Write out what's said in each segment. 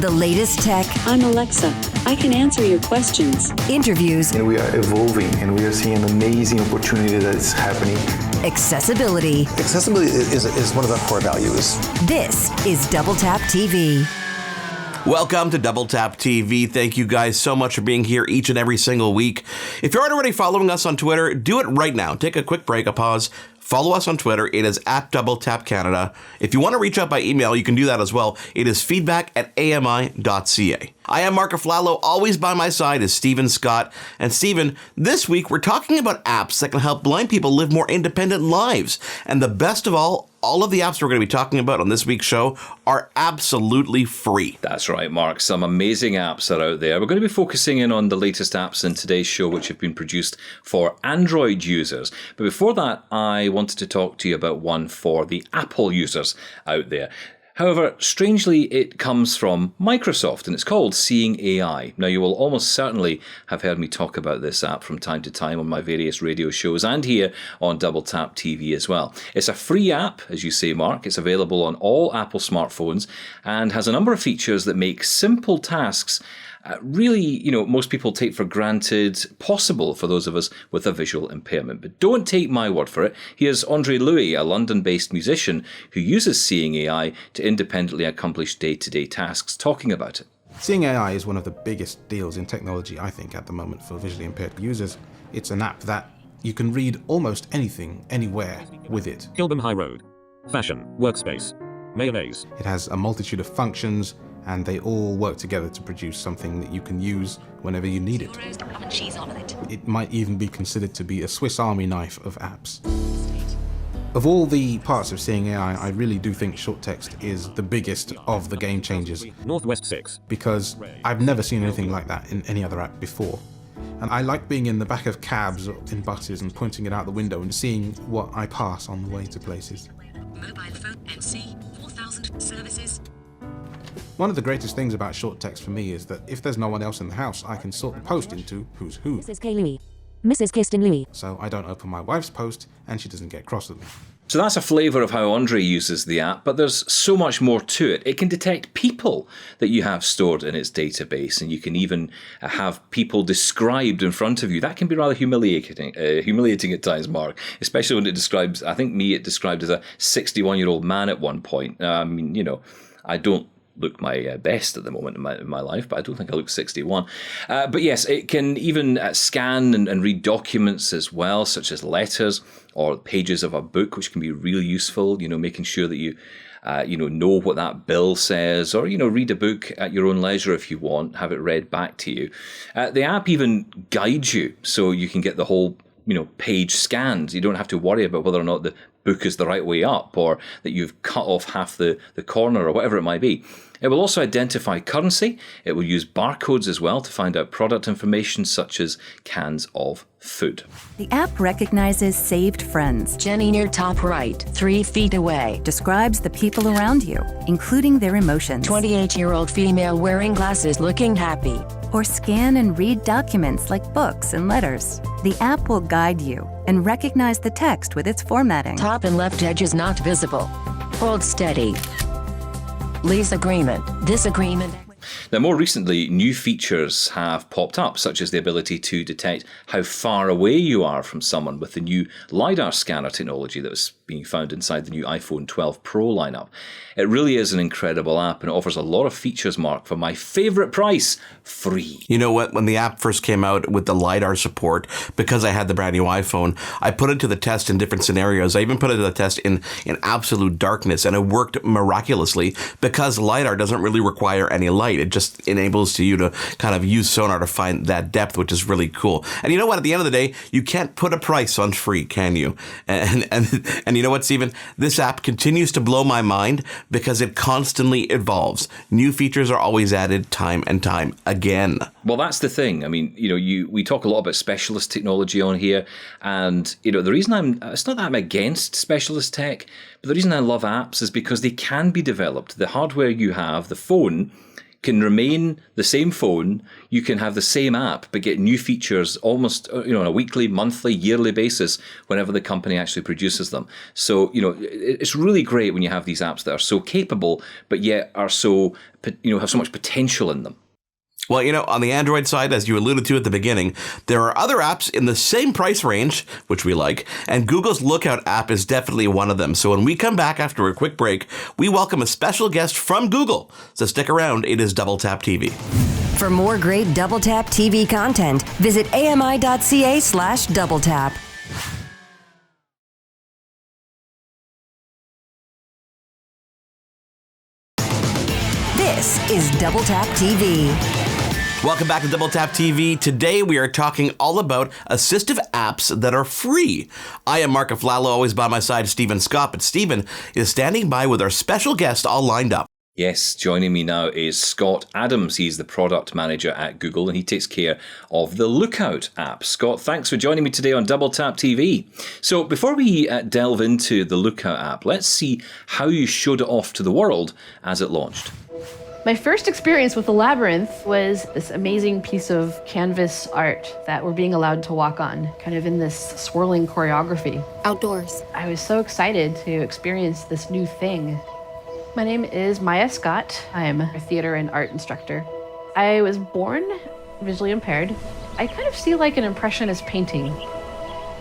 The latest tech. I'm Alexa. I can answer your questions. Interviews. And we are evolving, and we are seeing an amazing opportunity that is happening. Accessibility. Accessibility is one of our core values. This is Double Tap TV. Welcome to Double Tap TV. Thank you guys so much for being here each and every single week. If you aren't already following us on Twitter, do it right now. Take a quick break, a pause. Follow us on Twitter. It is at Double Tap Canada. If you want to reach out by email, you can do that as well. It is feedback@ami.ca. I am Mark Aflalo. Always by my side is Stephen Scott. And Stephen, this week we're talking about apps that can help blind people live more independent lives. And the best of all of the apps we're going to be talking about on this week's show are absolutely free. That's right, Mark. Some amazing apps are out there. We're going to be focusing in on the latest apps in today's show, which have been produced for Android users. But before that, I wanted to talk to you about one for the Apple users out there. However, strangely, it comes from Microsoft, and it's called Seeing AI. Now, you will almost certainly have heard me talk about this app from time to time on my various radio shows and here on Double Tap TV as well. It's a free app, as you say, Mark. It's available on all Apple smartphones and has a number of features that make simple tasks really, most people take for granted possible for those of us with a visual impairment. But don't take my word for it. Here's Andre Louis, a London-based musician who uses Seeing AI to independently accomplish day-to-day tasks, talking about it. Seeing AI is one of the biggest deals in technology, I think, at the moment for visually impaired users. It's an app that you can read almost anything, anywhere with it. Kilburn High Road. Fashion. Workspace. Mayonnaise. It has a multitude of functions, and they all work together to produce something that you can use whenever you need it. It might even be considered to be a Swiss Army knife of apps. Of all the parts of Seeing AI, I really do think short text is the biggest of the game changers. Northwest 6. Because I've never seen anything like that in any other app before. And I like being in the back of cabs or in buses and pointing it out the window and seeing what I pass on the way to places. Mobile phone NC 4000 services. One of the greatest things about short text for me is that if there's no one else in the house, I can sort the post into who's who. Mrs. K. Louis. Mrs. Kirsten Louis. So I don't open my wife's post and she doesn't get cross with me. So that's a flavour of how Andre uses the app, but there's so much more to it. It can detect people that you have stored in its database, and you can even have people described in front of you. That can be rather humiliating at times, Mark, especially when it describes, I think it described as a 61-year-old man at one point. I don't look my best at the moment in my life, but I don't think I look 61. But yes, it can even scan and read documents as well, such as letters or pages of a book, which can be really useful, making sure that you know what that bill says, or, read a book at your own leisure if you want, have it read back to you. The app even guides you so you can get the whole page scanned. You don't have to worry about whether or not the book is the right way up or that you've cut off half the corner or whatever it might be. It will also identify currency. It will use barcodes as well to find out product information such as cans of food. The app recognizes saved friends. Jenny near top right, 3 feet away. Describes the people around you, including their emotions. 28-year-old female wearing glasses looking happy. Or scan and read documents like books and letters. The app will guide you and recognize the text with its formatting. Top and left edge is not visible. Hold steady. Lease agreement. This agreement. Now, more recently, new features have popped up, such as the ability to detect how far away you are from someone with the new LiDAR scanner technology that was being found inside the new iPhone 12 Pro lineup. It really is an incredible app, and it offers a lot of features, Mark, for my favourite price, free. You know what? When the app first came out with the LiDAR support, because I had the brand new iPhone, I put it to the test in different scenarios. I even put it to the test in absolute darkness, and it worked miraculously because LiDAR doesn't really require any light. It just enables you to kind of use sonar to find that depth, which is really cool. And you know what? At the end of the day, you can't put a price on free, can you? And you know what, Stephen? This app continues to blow my mind because it constantly evolves. New features are always added time and time again. Well, that's the thing. I mean, we talk a lot about specialist technology on here, and the reason it's not that I'm against specialist tech, but the reason I love apps is because they can be developed. The hardware you have, the phone, can remain the same phone. You can have the same app, but get new features almost, on a weekly, monthly, yearly basis whenever the company actually produces them. So, it's really great when you have these apps that are so capable, but yet are so, have so much potential in them. Well, on the Android side, as you alluded to at the beginning, there are other apps in the same price range, which we like, and Google's Lookout app is definitely one of them. So when we come back after a quick break, we welcome a special guest from Google. So stick around, it is Double Tap TV. For more great Double Tap TV content, visit ami.ca/doubletap. This is Double Tap TV. Welcome back to Double Tap TV. Today we are talking all about assistive apps that are free. I am Mark Aflalo, always by my side, Stephen Scott, but Stephen is standing by with our special guest all lined up. Yes, joining me now is Scott Adams. He's the product manager at Google, and he takes care of the Lookout app. Scott, thanks for joining me today on Double Tap TV. So before we delve into the Lookout app, let's see how you showed it off to the world as it launched. My first experience with the Labyrinth was this amazing piece of canvas art that we're being allowed to walk on, kind of in this swirling choreography. Outdoors. I was so excited to experience this new thing. My name is Maya Scott. I'm a theater and art instructor. I was born visually impaired. I kind of see like an impressionist painting.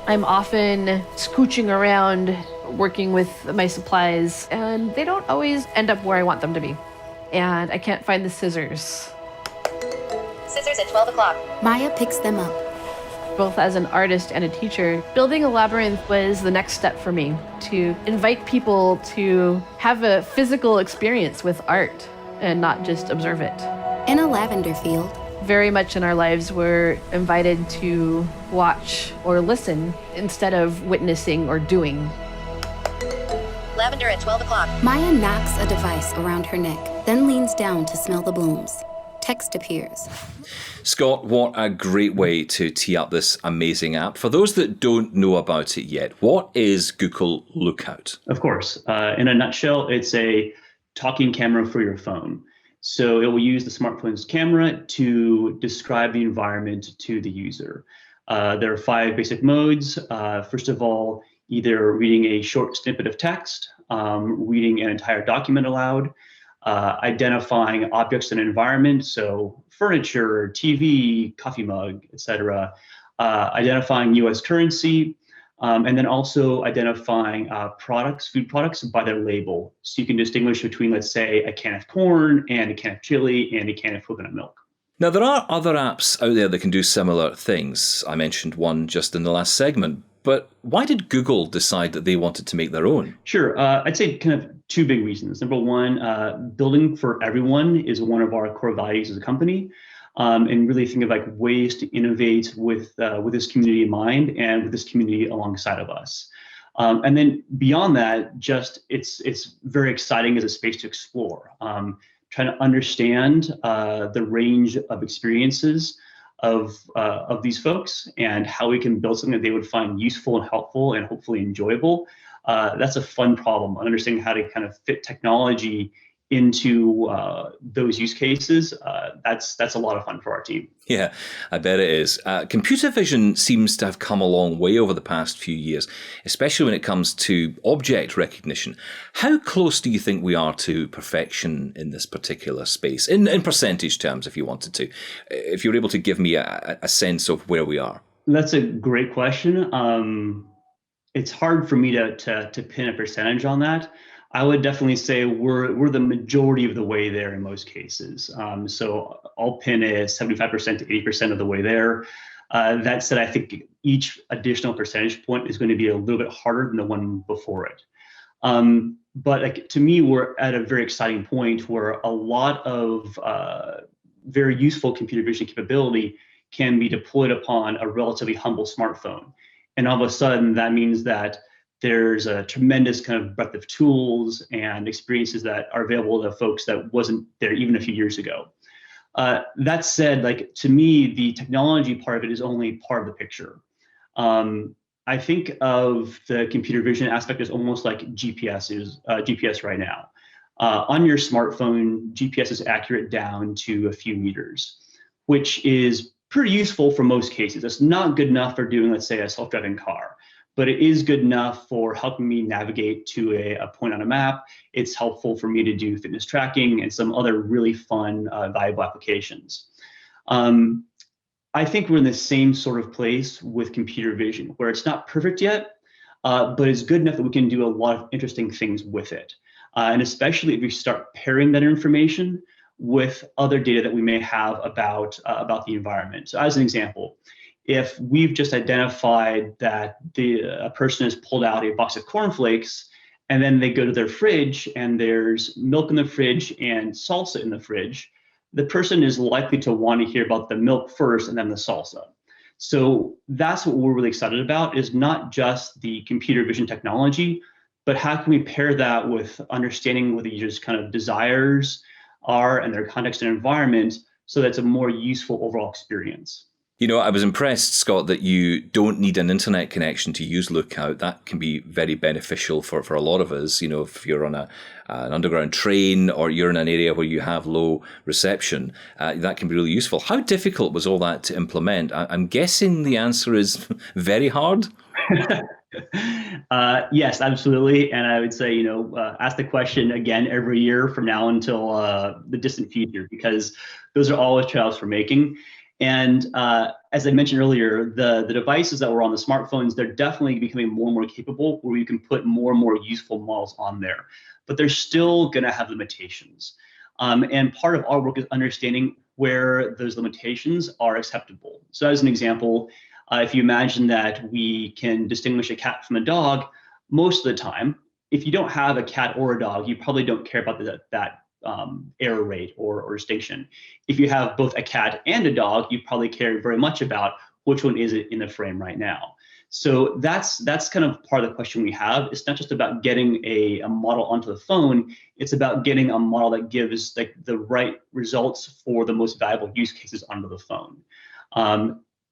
I'm often scooching around, working with my supplies, and they don't always end up where I want them to be. And I can't find the scissors. Scissors at 12 o'clock. Maya picks them up. Both as an artist and a teacher, building a labyrinth was the next step for me, to invite people to have a physical experience with art and not just observe it. In a lavender field. Very much in our lives, we're invited to watch or listen instead of witnessing or doing. Lavender at 12 o'clock. Maya knocks a device around her neck, then leans down to smell the blooms. Text appears. Scott, what a great way to tee up this amazing app. For those that don't know about it yet, what is Google Lookout? Of course. In a nutshell, it's a talking camera for your phone. So it will use the smartphone's camera to describe the environment to the user. There are 5 basic modes. First of all, either reading a short snippet of text, reading an entire document aloud, identifying objects in an environment, so furniture, TV, coffee mug, etc., identifying US currency, and then also identifying products, food products by their label. So you can distinguish between, let's say, a can of corn and a can of chili and a can of coconut milk. Now, there are other apps out there that can do similar things. I mentioned one just in the last segment. But why did Google decide that they wanted to make their own? Sure. I'd say kind of 2 big reasons. Number one, building for everyone is one of our core values as a company, and really think of like ways to innovate with this community in mind and with this community alongside of us. And then beyond that, just it's very exciting as a space to explore, trying to understand the range of experiences of these folks and how we can build something that they would find useful and helpful and hopefully enjoyable. That's a fun problem. Understanding how to kind of fit technology into those use cases, that's a lot of fun for our team. Yeah, I bet it is. Computer vision seems to have come a long way over the past few years, especially when it comes to object recognition. How close do you think we are to perfection in this particular space, in percentage terms, if you wanted to? If you're able to give me a sense of where we are. That's a great question. It's hard for me to pin a percentage on that. I would definitely say we're the majority of the way there in most cases. So I'll pin it 75% to 80% of the way there. That said, I think each additional percentage point is going to be a little bit harder than the one before it. But like, to me, we're at a very exciting point where a lot of very useful computer vision capability can be deployed upon a relatively humble smartphone. And all of a sudden, that means that there's a tremendous kind of breadth of tools and experiences that are available to folks that wasn't there even a few years ago. That said, like, to me, the technology part of it is only part of the picture. I think of the computer vision aspect as almost like GPS is GPS right now. On your smartphone, GPS is accurate down to a few meters, which is pretty useful for most cases. It's not good enough for doing, let's say, a self-driving car, but it is good enough for helping me navigate to a point on a map. It's helpful for me to do fitness tracking and some other really fun, valuable applications. I think we're in the same sort of place with computer vision, where it's not perfect yet, but it's good enough that we can do a lot of interesting things with it. And especially if we start pairing that information with other data that we may have about the environment. So as an example, if we've just identified that a person has pulled out a box of cornflakes, and then they go to their fridge and there's milk in the fridge and salsa in the fridge, the person is likely to want to hear about the milk first and then the salsa. So that's what we're really excited about, is not just the computer vision technology, but how can we pair that with understanding what the user's kind of desires are and their context and environment, so that's a more useful overall experience. You know, I was impressed, Scott, that you don't need an internet connection to use Lookout. That can be very beneficial for a lot of us. You know, if you're on an underground train or you're in an area where you have low reception, that can be really useful. How difficult was all that to implement? I'm guessing the answer is very hard. Yes, absolutely. And I would say, ask the question again every year from now until the distant future, because those are always trials for making. And as I mentioned earlier, the devices that were on the smartphones, they're definitely becoming more and more capable, where you can put more and more useful models on there. But they're still going to have limitations. And part of our work is understanding where those limitations are acceptable. So as an example, if you imagine that we can distinguish a cat from a dog, most of the time, if you don't have a cat or a dog, you probably don't care about that error rate or distinction. If you have both a cat and a dog, you probably care very much about which one is it in the frame right now. So that's kind of part of the question we have. It's not just about getting a model onto the phone. It's about getting a model that gives the right results for the most valuable use cases onto the phone.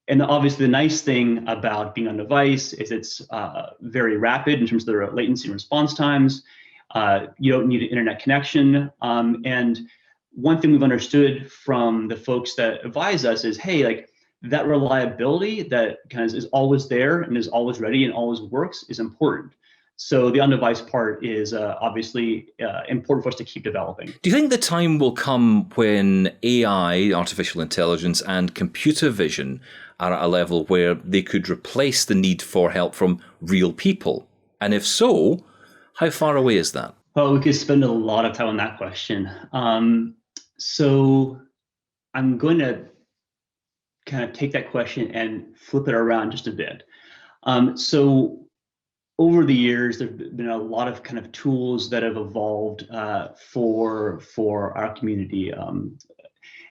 And obviously, the nice thing about being on device is it's very rapid in terms of the latency and response times. You don't need an internet connection. And one thing we've understood from the folks that advise us is, hey, that reliability that kind of is always there and is always ready and always works is important. So the on-device part is obviously important for us to keep developing. Do you think the time will come when AI, artificial intelligence, and computer vision are at a level where they could replace the need for help from real people? And if so, how far away is that? Well, we could spend a lot of time on that question. So I'm going to kind of take that question and flip it around just a bit. So over the years, there have been a lot of kind of tools that have evolved for our community.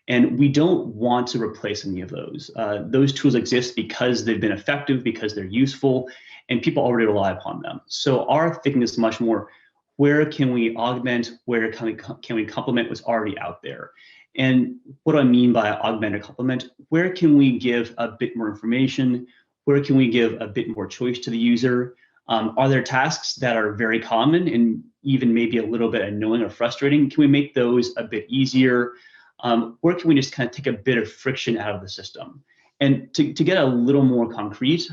And we don't want to replace any of those. Those tools exist because they've been effective, because they're useful, and people already rely upon them. So our thinking is much more, where can we augment, where can we complement what's already out there? And what do I mean by augment or complement? Where can we give a bit more information? Where can we give a bit more choice to the user? Are there tasks that are very common and even maybe a little bit annoying or frustrating? Can we make those a bit easier? Where can we just kind of take a bit of friction out of the system? And to get a little more concrete,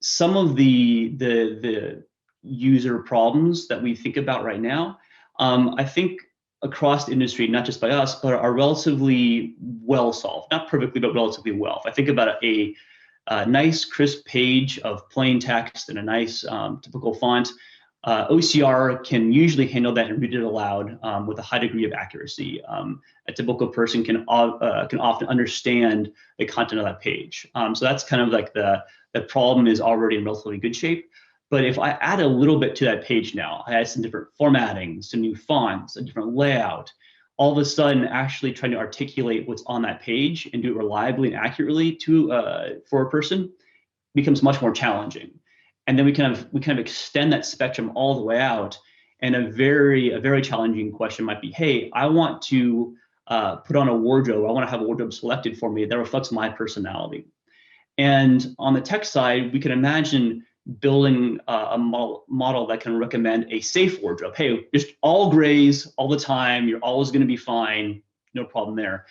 some of the user problems that we think about right now, I think across the industry, not just by us, but are relatively well solved. Not perfectly, but relatively well. If I think about a nice crisp page of plain text and a nice typical font, OCR can usually handle that and read it aloud with a high degree of accuracy. A typical person can often understand the content of that page. So that's kind of like the problem is already in relatively good shape. But if I add a little bit to that page now, I add some different formatting, some new fonts, a different layout, all of a sudden actually trying to articulate what's on that page and do it reliably and accurately for a person becomes much more challenging. And then we kind of extend that spectrum all the way out. And a very challenging question might be, hey, I want to put on a wardrobe. I want to have a wardrobe selected for me that reflects my personality. And on the tech side, we can imagine building a model that can recommend a safe wardrobe. Hey, just all grays all the time. You're always going to be fine. No problem there.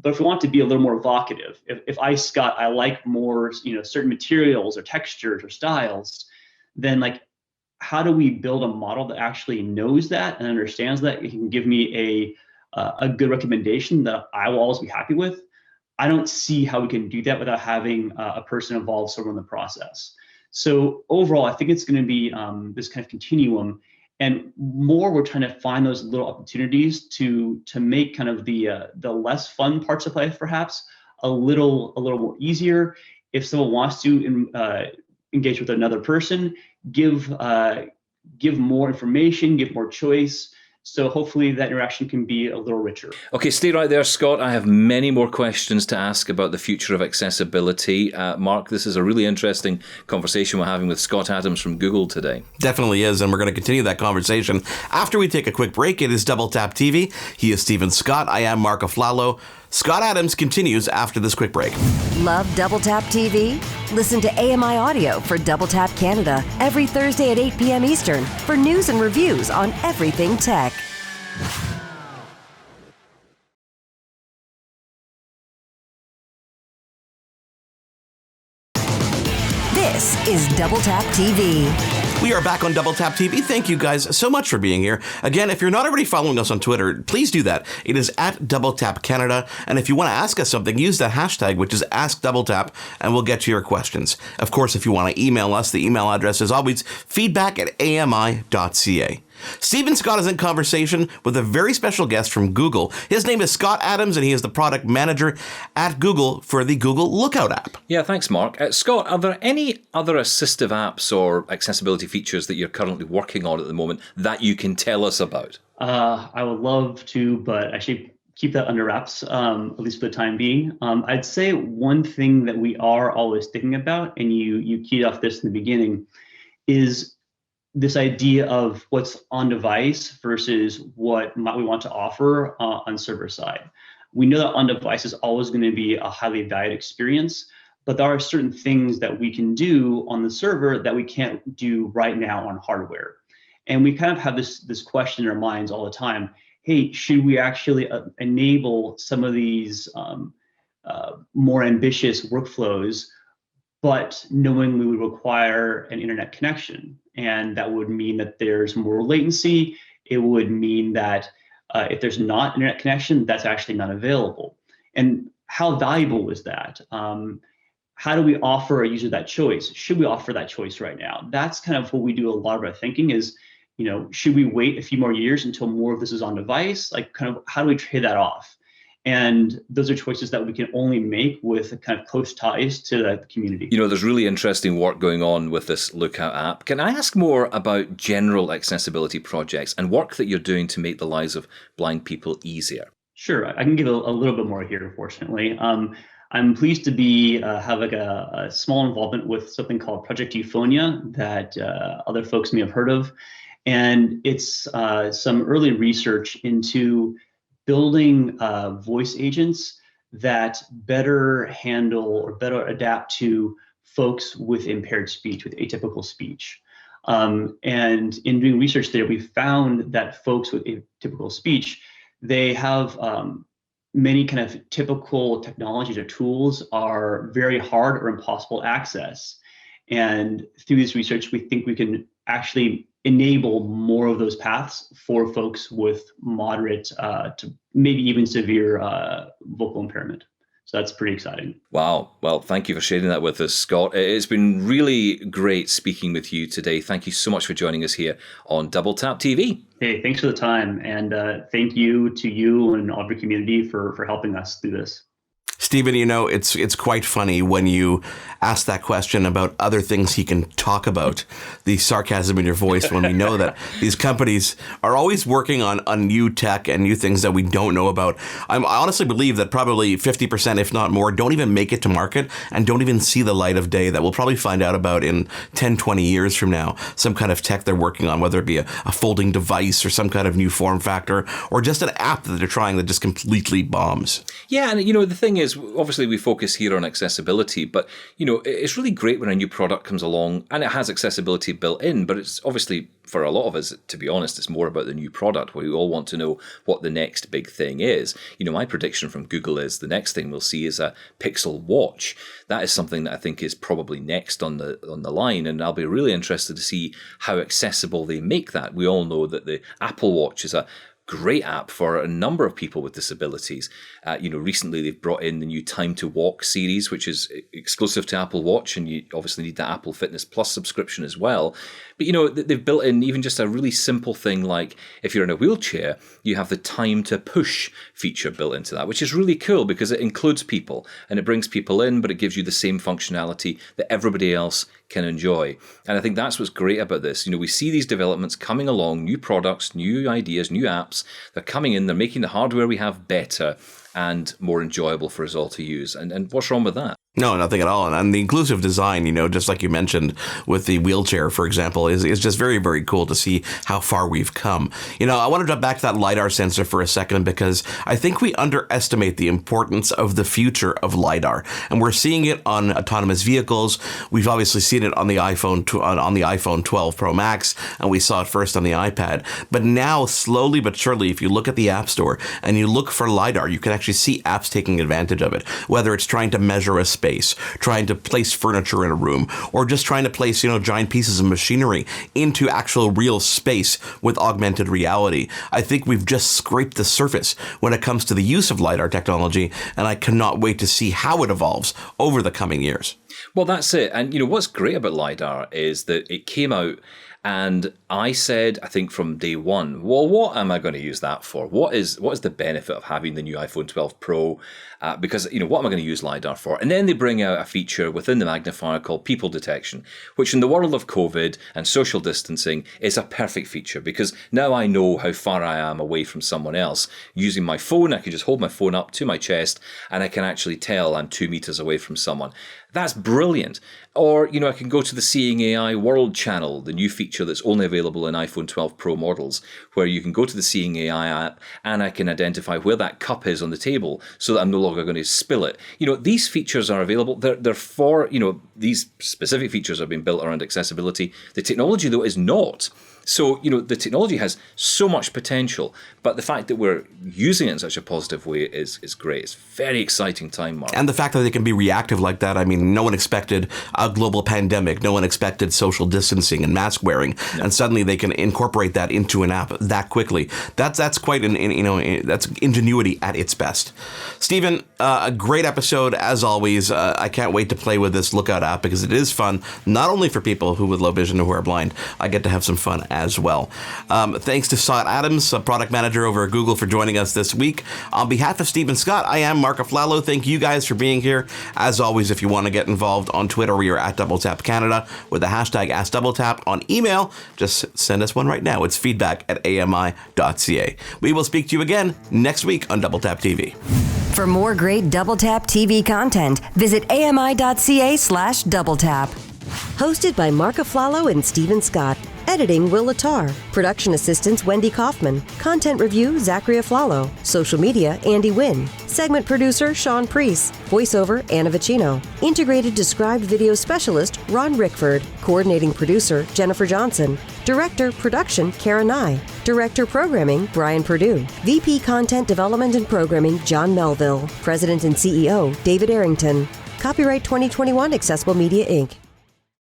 But if we want to be a little more evocative, if Scott, I like more, certain materials or textures or styles, then like, how do we build a model that actually knows that and understands that? It can give me a good recommendation that I will always be happy with. I don't see how we can do that without having a person involved somewhere in the process. So overall, I think it's going to be this kind of continuum, and more we're trying to find those little opportunities to make kind of the less fun parts of life perhaps a little more easier. If someone wants to engage with another person, give more information, give more choice. So hopefully that interaction can be a little richer. Okay, stay right there, Scott. I have many more questions to ask about the future of accessibility. Mark, this is a really interesting conversation we're having with Scott Adams from Google today. Definitely is, and we're going to continue that conversation after we take a quick break. It is Double Tap TV. He is Stephen Scott. I am Mark Aflalo. Scott Adams continues after this quick break. Love Double Tap TV? Listen to AMI Audio for Double Tap Canada every Thursday at 8 p.m. Eastern for news and reviews on everything tech. This is Double Tap TV. We are back on Double Tap TV. Thank you guys so much for being here. Again, if you're not already following us on Twitter, please do that. It is at Double Tap Canada. And if you want to ask us something, use that hashtag, which is AskDoubleTap, and we'll get to your questions. Of course, if you want to email us, the email address is always feedback@ami.ca. Stephen Scott is in conversation with a very special guest from Google. His name is Scott Adams, and he is the product manager at Google for the Google Lookout app. Yeah, thanks, Mark. Scott, are there any other assistive apps or accessibility features that you're currently working on at the moment that you can tell us about? I would love to, but actually keep that under wraps, at least for the time being. I'd say one thing that we are always thinking about, and you keyed off this in the beginning, is this idea of what's on device versus what we want to offer on server side. We know that on device is always going to be a highly valued experience, but there are certain things that we can do on the server that we can't do right now on hardware. And we kind of have this question in our minds all the time. Hey, should we actually enable some of these more ambitious workflows, but knowing we would require an internet connection? And that would mean that there's more latency. It would mean that if there's not internet connection, that's actually not available. And how valuable is that? How do we offer a user that choice? Should we offer that choice right now? That's kind of what we do a lot of our thinking is, should we wait a few more years until more of this is on device? Like, kind of, how do we trade that off? And those are choices that we can only make with kind of close ties to the community. There's really interesting work going on with this Lookout app. Can I ask more about general accessibility projects and work that you're doing to make the lives of blind people easier? Sure, I can give a little bit more here, fortunately. I'm pleased to have like a small involvement with something called Project Euphonia that other folks may have heard of. And it's some early research into building voice agents that better handle or better adapt to folks with impaired speech, with atypical speech. And in doing research there, we found that folks with atypical speech, they have many kind of typical technologies or tools are very hard or impossible to access. And through this research, we think we can actually enable more of those paths for folks with moderate to maybe even severe vocal impairment. So that's pretty exciting. Wow. Well, thank you for sharing that with us, Scott. It's been really great speaking with you today. Thank you so much for joining us here on Double Tap TV. Hey, thanks for the time. And thank you to you and all of your community for helping us through this. Stephen, it's quite funny when you ask that question about other things he can talk about, the sarcasm in your voice when we know that these companies are always working on new tech and new things that we don't know about. I honestly believe that probably 50%, if not more, don't even make it to market and don't even see the light of day that we'll probably find out about in 10, 20 years from now. Some kind of tech they're working on, whether it be a folding device or some kind of new form factor or just an app that they're trying that just completely bombs. Yeah, and the thing is, because obviously we focus here on accessibility, but it's really great when a new product comes along and it has accessibility built in, but it's obviously, for a lot of us, to be honest, it's more about the new product. We all want to know what the next big thing is. My prediction from Google is the next thing we'll see is a Pixel Watch. That is something that I think is probably next on the line, and I'll be really interested to see how accessible they make that. We all know that the Apple Watch is a great app for a number of people with disabilities. Recently they've brought in the new Time to Walk series, which is exclusive to Apple Watch, and you obviously need the Apple Fitness Plus subscription as well. But they've built in even just a really simple thing like if you're in a wheelchair, you have the time to push feature built into that, which is really cool because it includes people and it brings people in, but it gives you the same functionality that everybody else can enjoy. And I think that's what's great about this. We see these developments coming along, new products, new ideas, new apps. They're coming in, they're making the hardware we have better and more enjoyable for us all to use. And what's wrong with that? No, nothing at all. And the inclusive design, just like you mentioned with the wheelchair, for example, is just very, very cool to see how far we've come. I want to jump back to that LiDAR sensor for a second because I think we underestimate the importance of the future of LiDAR. And we're seeing it on autonomous vehicles. We've obviously seen it on the iPhone on the iPhone 12 Pro Max, and we saw it first on the iPad. But now, slowly but surely, if you look at the App Store and you look for LiDAR, you can actually see apps taking advantage of it, whether it's trying to measure a space, trying to place furniture in a room, or just trying to place, giant pieces of machinery into actual real space with augmented reality. I think we've just scraped the surface when it comes to the use of LiDAR technology, and I cannot wait to see how it evolves over the coming years. Well, that's it. And what's great about LiDAR is that it came out and I said, I think from day one, well, what am I going to use that for? What is the benefit of having the new iPhone 12 Pro? Because, what am I going to use LiDAR for? And then they bring out a feature within the magnifier called people detection, which in the world of COVID and social distancing is a perfect feature because now I know how far I am away from someone else. Using my phone, I can just hold my phone up to my chest and I can actually tell I'm 2 meters away from someone. That's brilliant. Or, I can go to the Seeing AI World channel, the new feature that's only available in iPhone 12 Pro models, where you can go to the Seeing AI app and I can identify where that cup is on the table so that I'm no longer going to spill it. These features are available. They're for, these specific features have been built around accessibility. The technology, though, is not. So, the technology has so much potential, but the fact that we're using it in such a positive way is great. It's a very exciting time, Mark. And the fact that they can be reactive like that, I mean, no one expected a global pandemic. No one expected social distancing and mask wearing. No. And suddenly they can incorporate that into an app that quickly. That's quite that's ingenuity at its best. Stephen, a great episode as always. I can't wait to play with this Lookout app because it is fun, not only for people who with low vision or who are blind. I get to have some fun as well. Thanks to Scott Adams, a product manager over at Google, for joining us this week. On behalf of Stephen Scott, I am Mark Aflalo. Thank you guys for being here. As always, if you want to get involved on Twitter, we are at DoubleTapCanada with the hashtag AskDoubleTap. On email, just send us one right now. It's feedback@ami.ca. We will speak to you again next week on Double Tap TV. For more great Double Tap TV content, visit ami.ca/doubletap. Hosted by Mark Aflalo and Stephen Scott. Editing, Will Latar. Production assistants, Wendy Kaufman. Content review, Zachary Aflalo. Social media, Andy Wynn. Segment producer, Sean Priest. Voiceover, Anna Vicino. Integrated Described Video Specialist, Ron Rickford. Coordinating producer, Jennifer Johnson. Director, Production, Karen Nye. Director, Programming, Brian Perdue. VP Content Development and Programming, John Melville. President and CEO, David Arrington. Copyright 2021, Accessible Media, Inc.